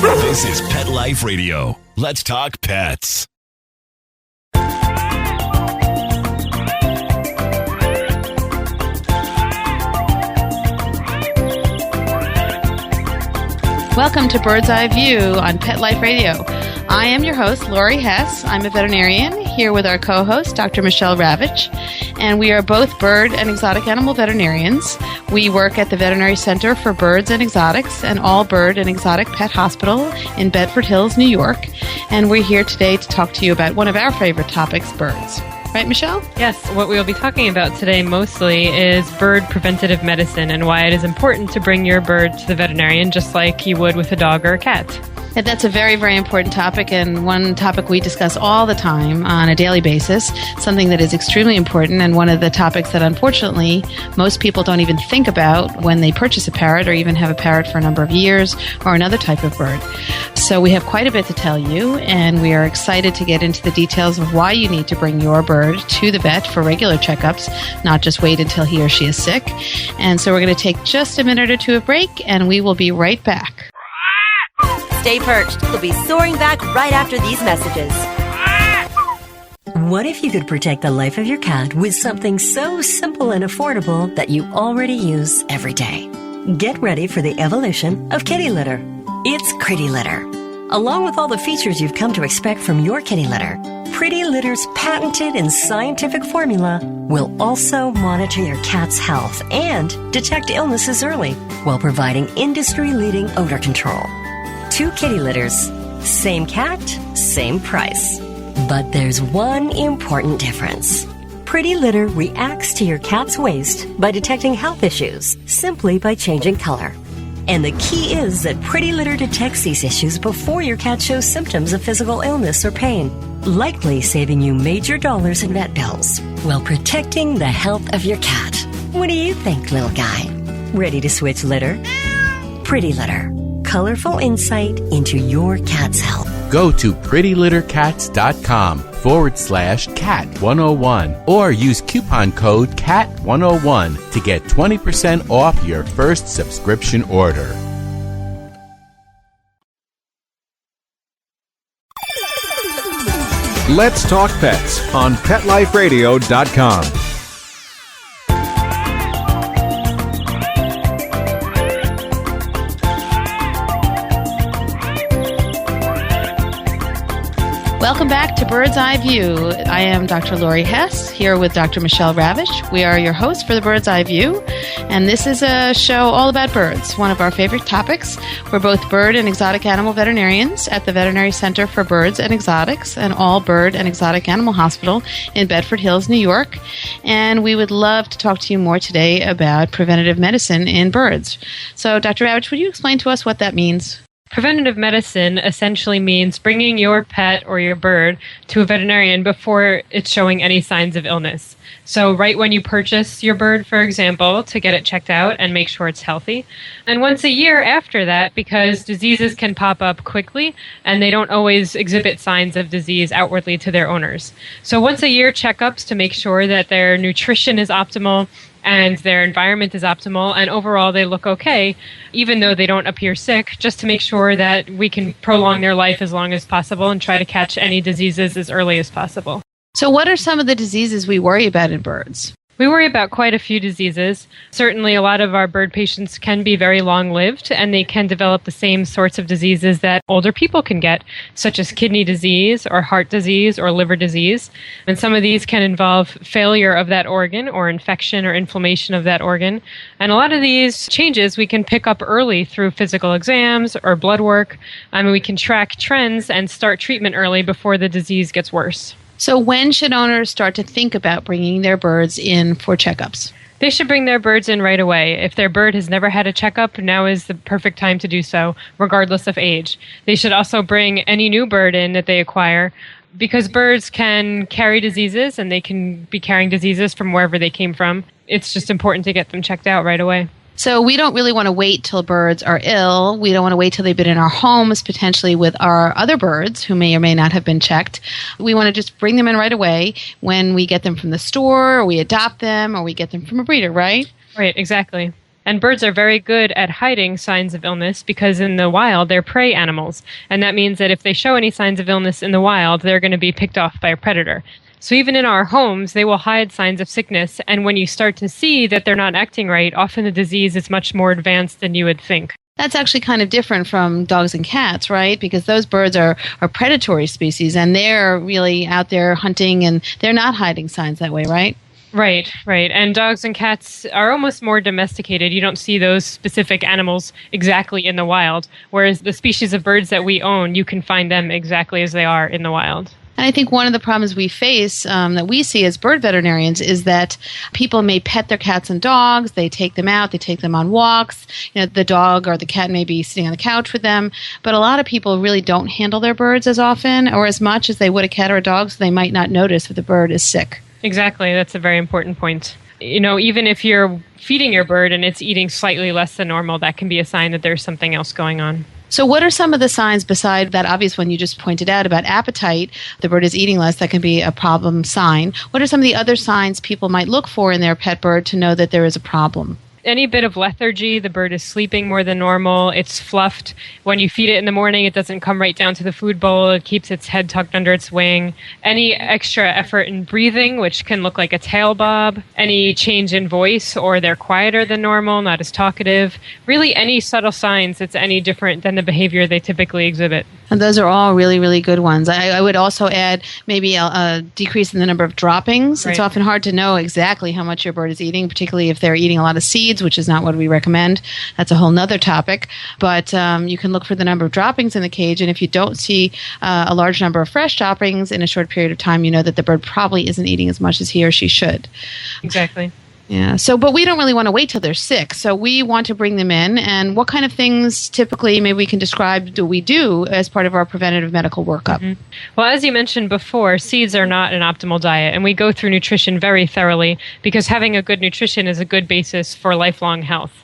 This is Pet Life Radio. Let's talk pets. Welcome to Bird's Eye View on Pet Life Radio. I am your host, Laurie Hess. I'm a veterinarian here with our co-host, Dr. Michelle Ravich, and we are both bird and exotic animal veterinarians. We work at the Veterinary Center for Birds and Exotics, an all-bird and exotic pet hospital in Bedford Hills, New York, and we're here today to talk to you about one of our favorite topics, birds. Right, Michelle? Yes, what we'll be talking about today mostly is bird preventative medicine and why it is important to bring your bird to the veterinarian just like you would with a dog or a cat. And that's a very, very important topic, and one topic we discuss all the time on a daily basis, something that is extremely important, and one of the topics that unfortunately most people don't even think about when they purchase a parrot or even have a parrot for a number of years or another type of bird. So we have quite a bit to tell you, and we are excited to get into the details of why you need to bring your bird to the vet for regular checkups, not just wait until he or she is sick. And so we're going to take just a minute or two of break, and we will be right back. Stay perched. We'll be soaring back right after these messages. What if you could protect the life of your cat with something so simple and affordable that you already use every day? Get ready for the evolution of kitty litter. It's Pretty Litter. Along with all the features you've come to expect from your kitty litter, Pretty Litter's patented and scientific formula will also monitor your cat's health and detect illnesses early while providing industry-leading odor control. 2 kitty litters, same cat, same price. But there's one important difference. Pretty Litter reacts to your cat's waste by detecting health issues simply by changing color. And the key is that Pretty Litter detects these issues before your cat shows symptoms of physical illness or pain, likely saving you major dollars in vet bills while protecting the health of your cat. What do you think, little guy? Ready to switch litter? Pretty Litter. Colorful insight into your cat's health. Go to prettylittercats.com/cat101 or use coupon code CAT101 to get 20% off your first subscription order. Let's Talk Pets on PetLifeRadio.com. Welcome back to Bird's Eye View. I am Dr. Laurie Hess, here with Dr. Michelle Ravich. We are your hosts for the Bird's Eye View, and this is a show all about birds, one of our favorite topics. We're both bird and exotic animal veterinarians at the Veterinary Center for Birds and Exotics, an all-bird and exotic animal hospital in Bedford Hills, New York, and we would love to talk to you more today about preventative medicine in birds. So, Dr. Ravich, would you explain to us what that means? Preventative medicine essentially means bringing your pet or your bird to a veterinarian before it's showing any signs of illness. So right when you purchase your bird, for example, to get it checked out and make sure it's healthy. And once a year after that, because diseases can pop up quickly and they don't always exhibit signs of disease outwardly to their owners. So once a year checkups to make sure that their nutrition is optimal and their environment is optimal, and overall they look okay, even though they don't appear sick, just to make sure that we can prolong their life as long as possible and try to catch any diseases as early as possible. So what are some of the diseases we worry about in birds? We worry about quite a few diseases. Certainly, a lot of our bird patients can be very long-lived, and they can develop the same sorts of diseases that older people can get, such as kidney disease or heart disease or liver disease. And some of these can involve failure of that organ or infection or inflammation of that organ. And a lot of these changes we can pick up early through physical exams or blood work. We can track trends and start treatment early before the disease gets worse. So when should owners start to think about bringing their birds in for checkups? They should bring their birds in right away. If their bird has never had a checkup, now is the perfect time to do so, regardless of age. They should also bring any new bird in that they acquire, because birds can carry diseases, and they can be carrying diseases from wherever they came from. It's just important to get them checked out right away. So we don't really want to wait till birds are ill. We don't want to wait till they've been in our homes, potentially with our other birds who may or may not have been checked. We want to just bring them in right away when we get them from the store, or we adopt them, or we get them from a breeder, right? Right, exactly. And birds are very good at hiding signs of illness because in the wild, they're prey animals. And that means that if they show any signs of illness in the wild, they're going to be picked off by a predator. So even in our homes, they will hide signs of sickness. And when you start to see that they're not acting right, often the disease is much more advanced than you would think. That's actually kind of different from dogs and cats, right? Because those birds are predatory species, and they're really out there hunting, and they're not hiding signs that way, right? Right. And dogs and cats are almost more domesticated. You don't see those specific animals exactly in the wild, whereas the species of birds that we own, you can find them exactly as they are in the wild. And I think one of the problems we face that we see as bird veterinarians is that people may pet their cats and dogs. They take them out. They take them on walks. The dog or the cat may be sitting on the couch with them. But a lot of people really don't handle their birds as often or as much as they would a cat or a dog, so they might not notice if the bird is sick. Exactly. That's a very important point. Even if you're feeding your bird and it's eating slightly less than normal, that can be a sign that there's something else going on. So what are some of the signs beside that obvious one you just pointed out about appetite? The bird is eating less. That can be a problem sign. What are some of the other signs people might look for in their pet bird to know that there is a problem? Any bit of lethargy, the bird is sleeping more than normal, it's fluffed. When you feed it in the morning, it doesn't come right down to the food bowl, it keeps its head tucked under its wing. Any extra effort in breathing, which can look like a tail bob. Any change in voice, or they're quieter than normal, not as talkative. Really any subtle signs that's any different than the behavior they typically exhibit. And those are all really, really good ones. I would also add maybe a decrease in the number of droppings. Right. It's often hard to know exactly how much your bird is eating, particularly if they're eating a lot of seeds, which is not what we recommend. That's a whole nother topic. But you can look for the number of droppings in the cage, and if you don't see a large number of fresh droppings in a short period of time, you know that the bird probably isn't eating as much as he or she should. Exactly. Yeah. But we don't really want to wait till they're sick. So we want to bring them in. And what kind of things typically, maybe we can describe, do we do as part of our preventative medical workup? Mm-hmm. Well, as you mentioned before, seeds are not an optimal diet. And we go through nutrition very thoroughly because having a good nutrition is a good basis for lifelong health.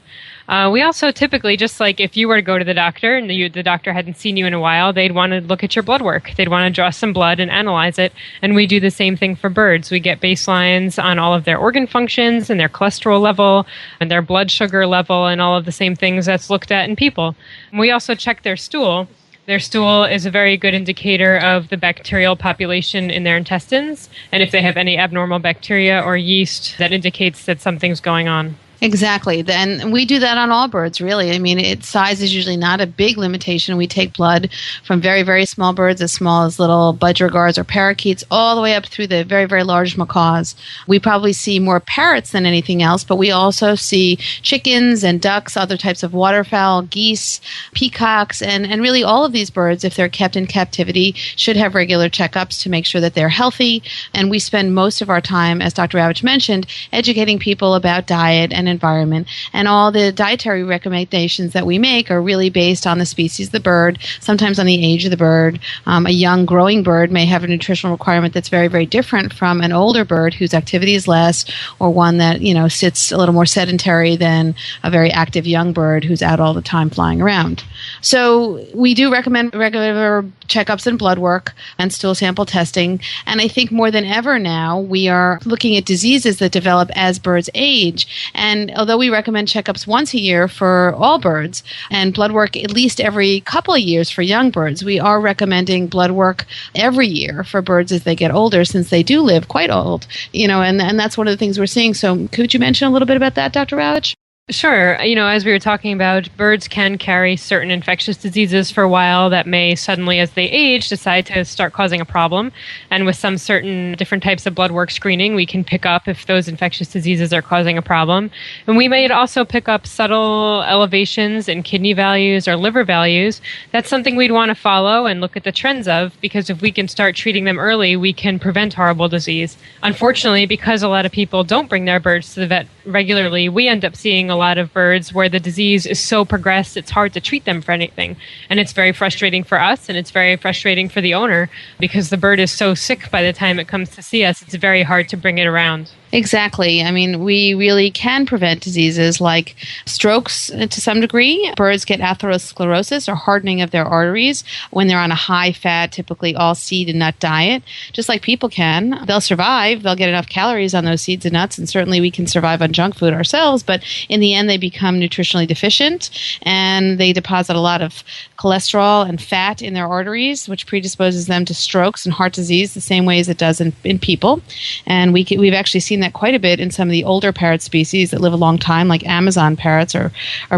We also typically, just like if you were to go to the doctor and the doctor hadn't seen you in a while, they'd want to look at your blood work. They'd want to draw some blood and analyze it. And we do the same thing for birds. We get baselines on all of their organ functions and their cholesterol level and their blood sugar level and all of the same things that's looked at in people. And we also check their stool. Their stool is a very good indicator of the bacterial population in their intestines. And if they have any abnormal bacteria or yeast, that indicates that something's going on. Exactly. And we do that on all birds, really. I mean, size is usually not a big limitation. We take blood from very, very small birds, as small as little budgerigars or parakeets, all the way up through the very, very large macaws. We probably see more parrots than anything else, but we also see chickens and ducks, other types of waterfowl, geese, peacocks, and really all of these birds, if they're kept in captivity, should have regular checkups to make sure that they're healthy. And we spend most of our time, as Dr. Ravich mentioned, educating people about diet and environment, and all the dietary recommendations that we make are really based on the species of the bird, sometimes on the age of the bird. A young growing bird may have a nutritional requirement that's very, very different from an older bird whose activity is less, or one that sits a little more sedentary than a very active young bird who's out all the time flying around. So we do recommend regular checkups and blood work and stool sample testing, and I think more than ever now we are looking at diseases that develop as birds age. And although we recommend checkups once a year for all birds and blood work at least every couple of years for young birds, we are recommending blood work every year for birds as they get older, since they do live quite old, and that's one of the things we're seeing. So could you mention a little bit about that, Dr. Ravich? Sure. As we were talking about, birds can carry certain infectious diseases for a while that may suddenly, as they age, decide to start causing a problem. And with some certain different types of blood work screening, we can pick up if those infectious diseases are causing a problem. And we may also pick up subtle elevations in kidney values or liver values. That's something we'd want to follow and look at the trends of, because if we can start treating them early, we can prevent horrible disease. Unfortunately, because a lot of people don't bring their birds to the vet regularly, we end up seeing a lot of birds where the disease is so progressed it's hard to treat them for anything. And it's very frustrating for us, and it's very frustrating for the owner, because the bird is so sick by the time it comes to see us, it's very hard to bring it around. Exactly. I mean, we really can prevent diseases like strokes to some degree. Birds get atherosclerosis or hardening of their arteries when they're on a high-fat, typically all-seed and nut diet. Just like people can. They'll survive. They'll get enough calories on those seeds and nuts, and certainly we can survive on junk food ourselves, but in the end they become nutritionally deficient, and they deposit a lot of cholesterol and fat in their arteries, which predisposes them to strokes and heart disease the same way as it does in people. And we've actually seen that quite a bit in some of the older parrot species that live a long time, like Amazon parrots are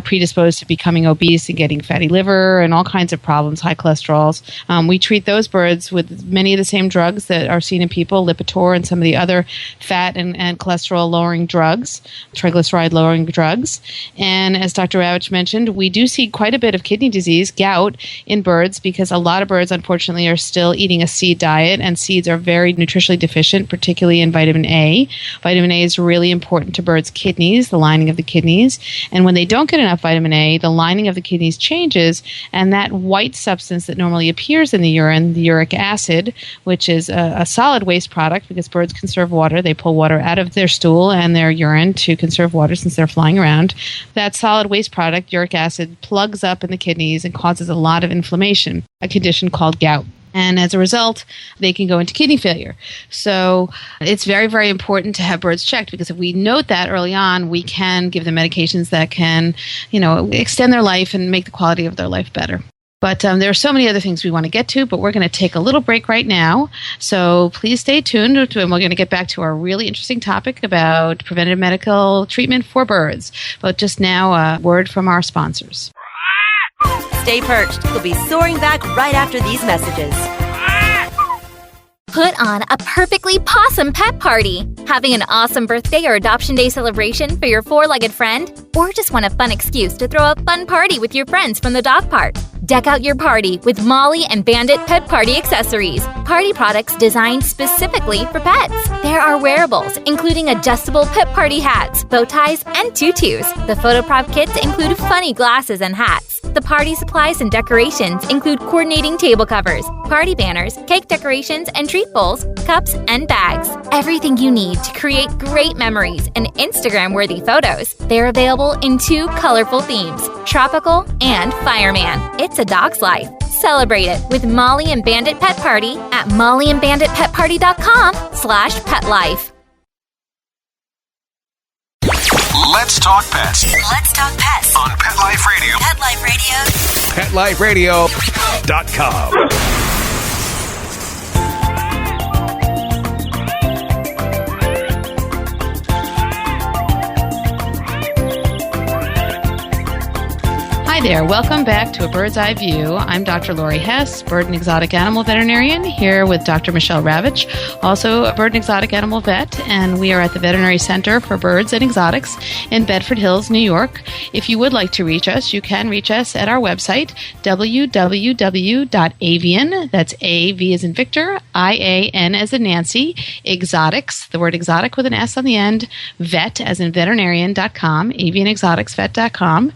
predisposed to becoming obese and getting fatty liver and all kinds of problems, high cholesterols. We treat those birds with many of the same drugs that are seen in people, Lipitor and some of the other fat and cholesterol-lowering drugs, triglyceride-lowering drugs. And as Dr. Ravich mentioned, we do see quite a bit of kidney disease, gout, in birds because a lot of birds, unfortunately, are still eating a seed diet, and seeds are very nutritionally deficient, particularly in vitamin A. Vitamin A is really important to birds' kidneys, the lining of the kidneys. And when they don't get enough vitamin A, the lining of the kidneys changes, and that white substance that normally appears in the urine, the uric acid, which is a solid waste product because birds conserve water. They pull water out of their stool and their urine to conserve water since they're flying around. That solid waste product, uric acid, plugs up in the kidneys and causes a lot of inflammation, a condition called gout. And as a result, they can go into kidney failure. So it's very, very important to have birds checked because if we note that early on, we can give them medications that can, extend their life and make the quality of their life better. But there are so many other things we want to get to, but we're going to take a little break right now. So please stay tuned, and we're going to get back to our really interesting topic about preventative medical treatment for birds. But just now, a word from our sponsors. Stay perched. We'll be soaring back right after these messages. Put on a perfectly possum pet party. Having an awesome birthday or adoption day celebration for your four-legged friend? Or just want a fun excuse to throw a fun party with your friends from the dog park? Deck out your party with Molly and Bandit Pet Party accessories. Party products designed specifically for pets. There are wearables, including adjustable pet party hats, bow ties, and tutus. The photo prop kits include funny glasses and hats. The party supplies and decorations include coordinating table covers, party banners, cake decorations, and treat bowls, cups, and bags. Everything you need to create great memories and Instagram-worthy photos. They're available in 2 colorful themes, tropical and fireman. It's a dog's life. Celebrate it with Molly and Bandit Pet Party at mollyandbanditpetparty.com/petlife. Let's talk pets Let's talk pets on Pet Life Radio. Pet Life Radio. PetLifeRadio.com. Hi there. Welcome back to A Bird's Eye View. I'm Dr. Laurie Hess, bird and exotic animal veterinarian, here with Dr. Michelle Ravich, also a bird and exotic animal vet, and we are at the Veterinary Center for Birds and Exotics in Bedford Hills, New York. If you would like to reach us, you can reach us at our website, www.avian, that's A-V as in Victor, I-A-N as in Nancy, exotics, the word exotic with an S on the end, vet as in veterinarian.com, avianexoticsvet.com,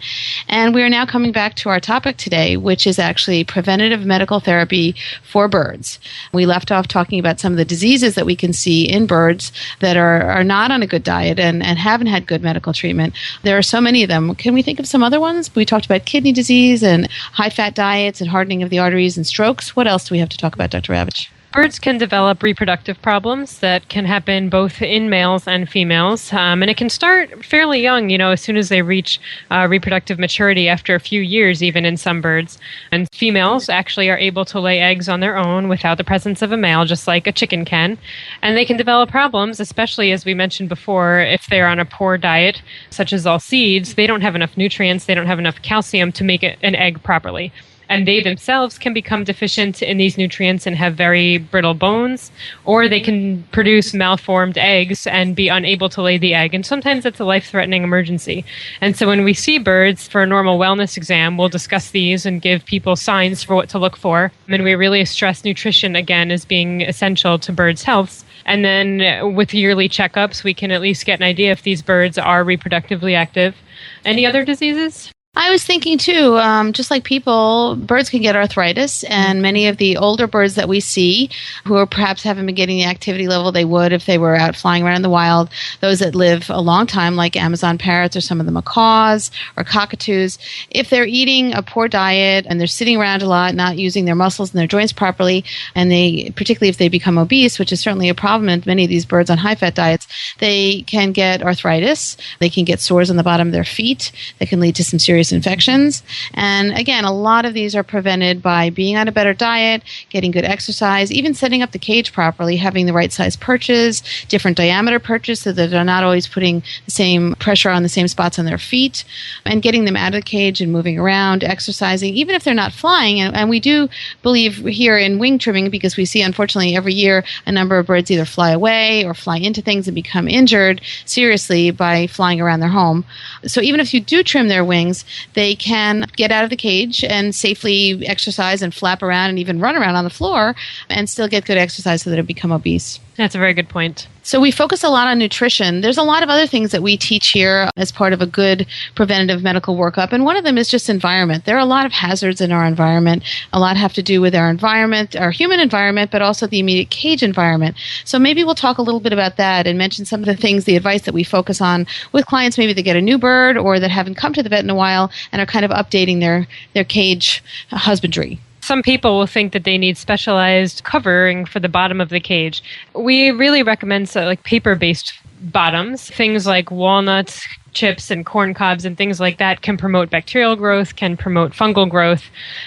and we are now coming back to our topic today, which is actually preventative medical therapy for birds. We left off talking about some of the diseases that we can see in birds that are not on a good diet and haven't had good medical treatment. There are so many of them. Can we think of some other ones? We talked about kidney disease and high-fat diets and hardening of the arteries and strokes. What else do we have to talk about, Dr. Ravich? Birds can develop reproductive problems that can happen both in males and females. And it can start fairly young, as soon as they reach reproductive maturity after a few years, even in some birds. And females actually are able to lay eggs on their own without the presence of a male, just like a chicken can. And they can develop problems, especially as we mentioned before, if they're on a poor diet, such as all seeds. They don't have enough nutrients, they don't have enough calcium to make an egg properly. And they themselves can become deficient in these nutrients and have very brittle bones, or they can produce malformed eggs and be unable to lay the egg. And sometimes it's a life-threatening emergency. And so when we see birds for a normal wellness exam, we'll discuss these and give people signs for what to look for. And we really stress nutrition, again, as being essential to birds' health. And then with yearly checkups, we can at least get an idea if these birds are reproductively active. Any other diseases? I was thinking too, just like people, birds can get arthritis, and many of the older birds that we see who are perhaps haven't been getting the activity level they would if they were out flying around in the wild, those that live a long time like Amazon parrots or some of the macaws or cockatoos, if they're eating a poor diet and they're sitting around a lot, not using their muscles and their joints properly, and they, particularly if they become obese, which is certainly a problem in many of these birds on high-fat diets, they can get arthritis, they can get sores on the bottom of their feet, that can lead to some serious infections. And again, a lot of these are prevented by being on a better diet, getting good exercise, even setting up the cage properly, having the right size perches, different diameter perches so that they're not always putting the same pressure on the same spots on their feet, and getting them out of the cage and moving around, exercising, even if they're not flying. And we do believe here in wing trimming, because we see unfortunately every year a number of birds either fly away or fly into things and become injured seriously by flying around their home. So even if you do trim their wings, they can get out of the cage and safely exercise and flap around and even run around on the floor and still get good exercise so that they become obese. That's a very good point. So we focus a lot on nutrition. There's a lot of other things that we teach here as part of a good preventative medical workup, and one of them is just environment. There are a lot of hazards in our environment. A lot have to do with our environment, our human environment, but also the immediate cage environment. So maybe we'll talk a little bit about that and mention some of the things, the advice that we focus on with clients maybe that get a new bird or that haven't come to the vet in a while and are kind of updating their cage husbandry. Some people will think that they need specialized covering for the bottom of the cage. We really recommend paper-based bottoms. Things like walnuts, chips, and corn cobs and things like that can promote bacterial growth, can promote fungal growth,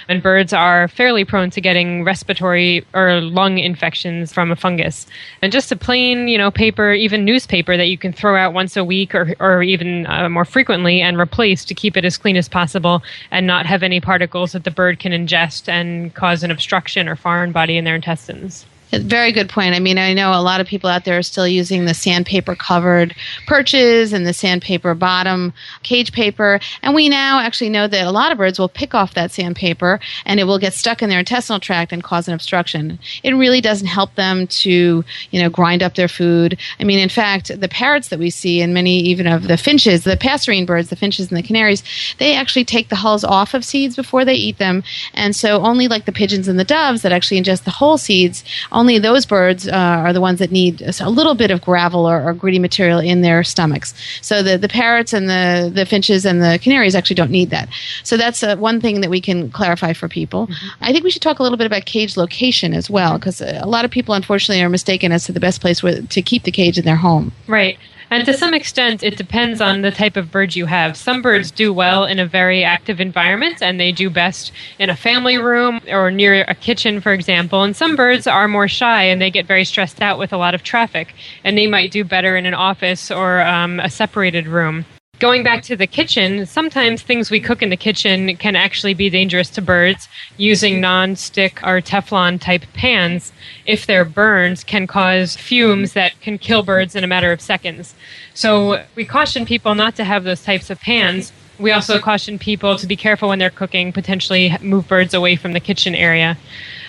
and birds are fairly prone to getting respiratory or lung infections from a fungus. And just a plain, paper, even newspaper that you can throw out once a week or even more frequently and replace to keep it as clean as possible and not have any particles that the bird can ingest and cause an obstruction or foreign body in their intestines. Very good point. I mean, I know a lot of people out there are still using the sandpaper covered perches and the sandpaper bottom cage paper. And we now actually know that a lot of birds will pick off that sandpaper and it will get stuck in their intestinal tract and cause an obstruction. It really doesn't help them to, grind up their food. I mean, in fact, the parrots that we see and many even of the finches, the passerine birds, the finches and the canaries, they actually take the hulls off of seeds before they eat them. And so only like the pigeons and the doves that actually ingest the whole seeds, only those birds are the ones that need a little bit of gravel or gritty material in their stomachs. So the parrots and the finches and the canaries actually don't need that. So that's one thing that we can clarify for people. Mm-hmm. I think we should talk a little bit about cage location as well, because a lot of people unfortunately are mistaken as to the best place to keep the cage in their home. Right. And to some extent, it depends on the type of bird you have. Some birds do well in a very active environment, and they do best in a family room or near a kitchen, for example. And some birds are more shy, and they get very stressed out with a lot of traffic, and they might do better in an office or a separated room. Going back to the kitchen, sometimes things we cook in the kitchen can actually be dangerous to birds. Using non-stick or Teflon-type pans, if they're burned, can cause fumes that can kill birds in a matter of seconds. So we caution people not to have those types of pans. We also caution people to be careful when they're cooking, potentially move birds away from the kitchen area.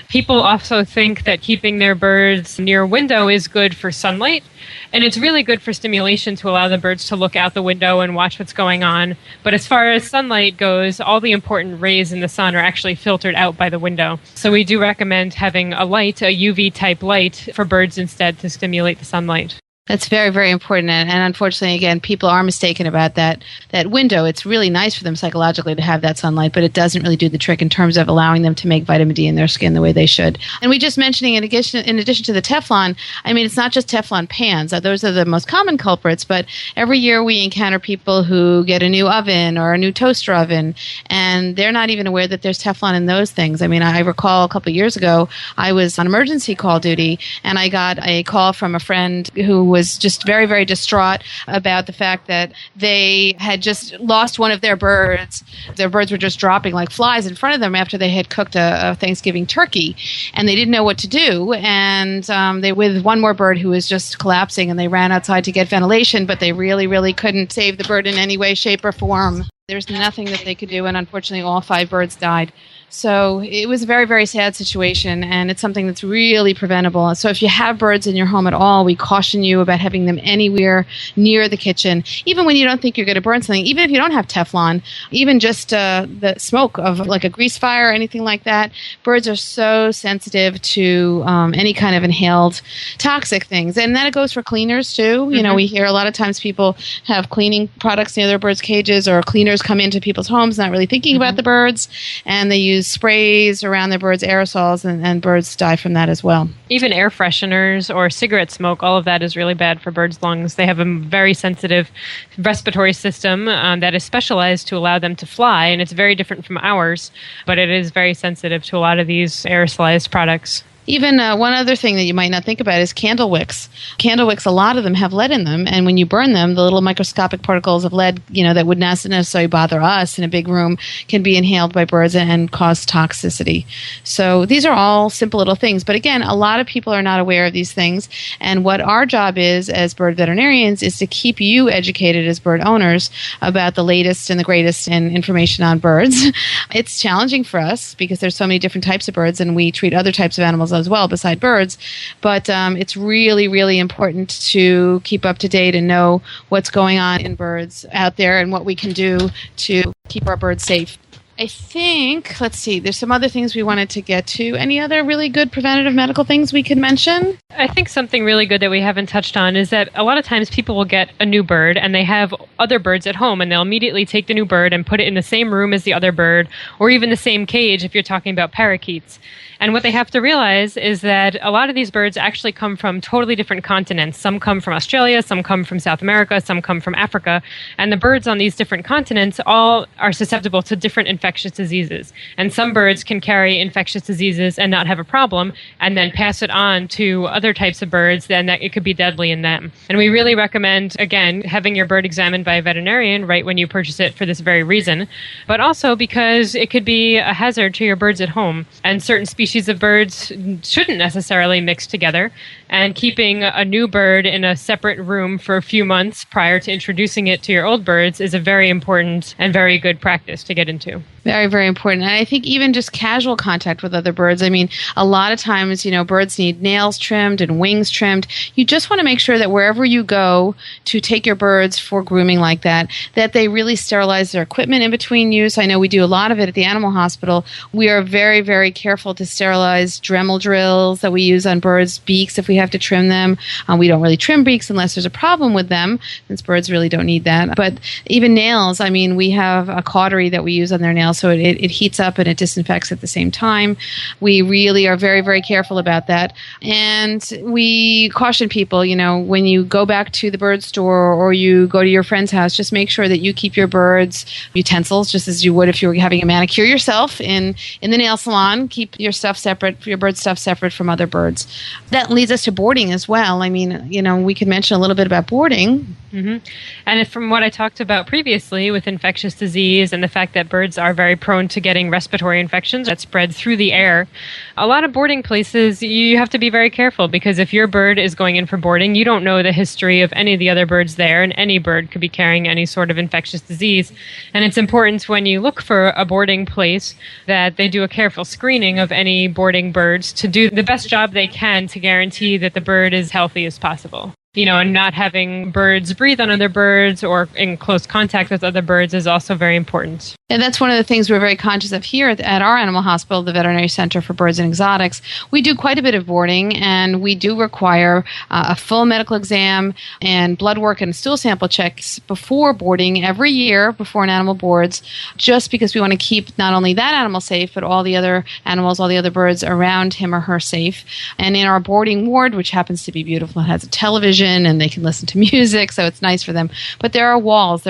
People also think that keeping their birds near a window is good for sunlight, and it's really good for stimulation to allow the birds to look out the window and watch what's going on. But as far as sunlight goes, all the important rays in the sun are actually filtered out by the window. So we do recommend having a light, a UV-type light, for birds instead to stimulate the sunlight. That's very, very important. And unfortunately, again, people are mistaken about that window. It's really nice for them psychologically to have that sunlight, but it doesn't really do the trick in terms of allowing them to make vitamin D in their skin the way they should. And we just mentioning, in addition to the Teflon, I mean, it's not just Teflon pans. Those are the most common culprits, but every year we encounter people who get a new oven or a new toaster oven, and they're not even aware that there's Teflon in those things. I mean, I recall a couple of years ago, I was on emergency call duty, and I got a call from a friend who was just very, very distraught about the fact that they had just lost one of their birds. Their birds were just dropping like flies in front of them after they had cooked a Thanksgiving turkey, and they didn't know what to do. And they with one more bird who was just collapsing, and they ran outside to get ventilation, but they really, really couldn't save the bird in any way, shape, or form. There's nothing that they could do, and unfortunately all 5 birds died. So it was a very, very sad situation, and it's something that's really preventable. So if you have birds in your home at all, we caution you about having them anywhere near the kitchen, even when you don't think you're going to burn something, even if you don't have Teflon, even just the smoke of like a grease fire or anything like that. Birds are so sensitive to any kind of inhaled toxic things. And then it goes for cleaners too. You know, we hear a lot of times people have cleaning products near their birds' cages, or cleaners come into people's homes not really thinking about the birds, and they use sprays around their birds, aerosols, and birds die from that as well. Even air fresheners or cigarette smoke, all of that is really bad for birds' lungs. They have a very sensitive respiratory system that is specialized to allow them to fly, and it's very different from ours, but it is very sensitive to a lot of these aerosolized products. Even one other thing that you might not think about is candle wicks. Candle wicks, a lot of them have lead in them, and when you burn them, the little microscopic particles of lead, that would not necessarily bother us in a big room, can be inhaled by birds and cause toxicity. So these are all simple little things. But again, a lot of people are not aware of these things, and what our job is as bird veterinarians is to keep you educated as bird owners about the latest and the greatest in information on birds. It's challenging for us because there's so many different types of birds, and we treat other types of animals as well beside birds, but it's really, really important to keep up to date and know what's going on in birds out there and what we can do to keep our birds safe. I think, let's see, there's some other things we wanted to get to. Any other really good preventative medical things we could mention? I think something really good that we haven't touched on is that a lot of times people will get a new bird and they have other birds at home, and they'll immediately take the new bird and put it in the same room as the other bird, or even the same cage if you're talking about parakeets. And what they have to realize is that a lot of these birds actually come from totally different continents. Some come from Australia, some come from South America, some come from Africa. And the birds on these different continents all are susceptible to different infectious diseases. And some birds can carry infectious diseases and not have a problem, and then pass it on to other types of birds, then that it could be deadly in them. And we really recommend, again, having your bird examined by a veterinarian right when you purchase it for this very reason, but also because it could be a hazard to your birds at home. And certain species of birds shouldn't necessarily mix together, and keeping a new bird in a separate room for a few months prior to introducing it to your old birds is a very important and very good practice to get into. Very, very important. And I think even just casual contact with other birds. I mean, a lot of times, birds need nails trimmed and wings trimmed. You just want to make sure that wherever you go to take your birds for grooming like that they really sterilize their equipment in between use. I know we do a lot of it at the animal hospital. We are very, very careful to sterilize Dremel drills that we use on birds' beaks if we have to trim them. We don't really trim beaks unless there's a problem with them, since birds really don't need that. But even nails, I mean, we have a cautery that we use on their nails, so it heats up and it disinfects at the same time. We really are very, very careful about that. And we caution people, when you go back to the bird store or you go to your friend's house, just make sure that you keep your birds' utensils just as you would if you were having a manicure yourself in the nail salon. Keep your stuff separate, your bird stuff separate from other birds. That leads us to boarding as well. I mean, we could mention a little bit about boarding. Mm-hmm. And from what I talked about previously with infectious disease and the fact that birds are very prone to getting respiratory infections that spread through the air, a lot of boarding places, you have to be very careful, because if your bird is going in for boarding, you don't know the history of any of the other birds there, and any bird could be carrying any sort of infectious disease. And it's important when you look for a boarding place that they do a careful screening of any boarding birds to do the best job they can to guarantee that the bird is healthy as possible. And not having birds breathe on other birds or in close contact with other birds is also very important. And that's one of the things we're very conscious of here at our animal hospital, the Veterinary Center for Birds and Exotics. We do quite a bit of boarding, and we do require a full medical exam and blood work and stool sample checks before boarding every year, before an animal boards, just because we want to keep not only that animal safe, but all the other animals, all the other birds around him or her safe. And in our boarding ward, which happens to be beautiful, it has a television and they can listen to music, so it's nice for them. But there are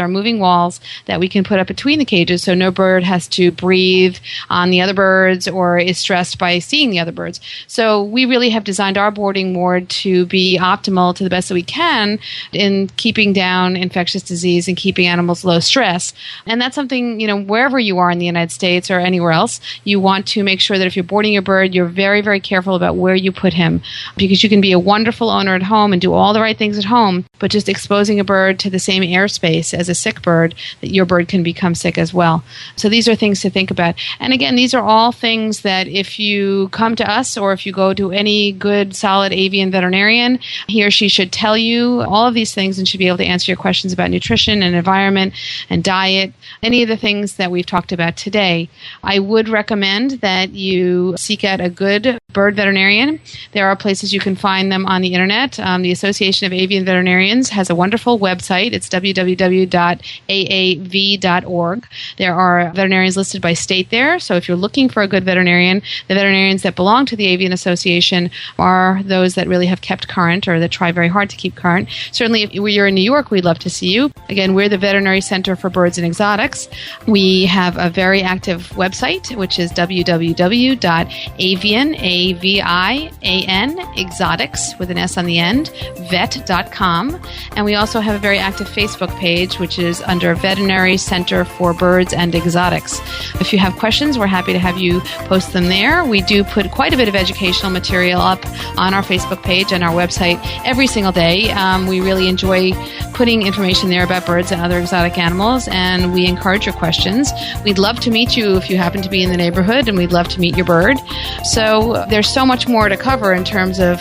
moving walls that we can put up between the cages, so no bird has to breathe on the other birds or is stressed by seeing the other birds. So we really have designed our boarding ward to be optimal to the best that we can in keeping down infectious disease and keeping animals low stress. And that's something, wherever you are in the United States or anywhere else, you want to make sure that if you're boarding your bird, you're very, very careful about where you put him, because you can be a wonderful owner at home and do all the the right things at home, but just exposing a bird to the same airspace as a sick bird, that your bird can become sick as well. So these are things to think about. And again, these are all things that if you come to us or if you go to any good, solid avian veterinarian, he or she should tell you all of these things and should be able to answer your questions about nutrition and environment and diet, any of the things that we've talked about today. I would recommend that you seek out a good bird veterinarian. There are places you can find them on the internet. The Association of Avian Veterinarians has a wonderful website. It's www.aav.org. There are veterinarians listed by state there. So if you're looking for a good veterinarian, the veterinarians that belong to the Avian Association are those that really have kept current or that try very hard to keep current. Certainly, if you're in New York, we'd love to see you. Again, we're the Veterinary Center for Birds and Exotics. We have a very active website, which is www.avian, A-V-I-A-N, exotics, with an S on the end, vet.com. And we also have a very active Facebook page, which is under Veterinary Center for Birds and Exotics. If you have questions, we're happy to have you post them there. We do put quite a bit of educational material up on our Facebook page and our website every single day. We really enjoy putting information there about birds and other exotic animals, and we encourage your questions. We'd love to meet you if you happen to be in the neighborhood, and we'd love to meet your bird. So there's so much more to cover in terms of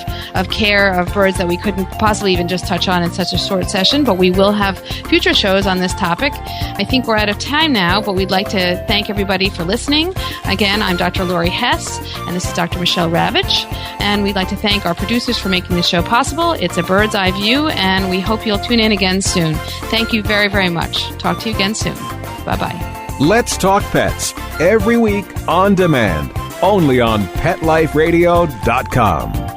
care of birds that we couldn't possibly even just touch on in such a short session, but we will have future shows on this topic. I think we're out of time now, but we'd like to thank everybody for listening. Again, I'm Dr. Laurie Hess, and this is Dr. Michelle Ravich, and we'd like to thank our producers for making the show possible. It's a bird's eye view, and we hope you'll tune in again soon. Thank you very, very much. Talk to you again soon. Bye-bye. Let's Talk Pets, every week on demand, only on PetLifeRadio.com.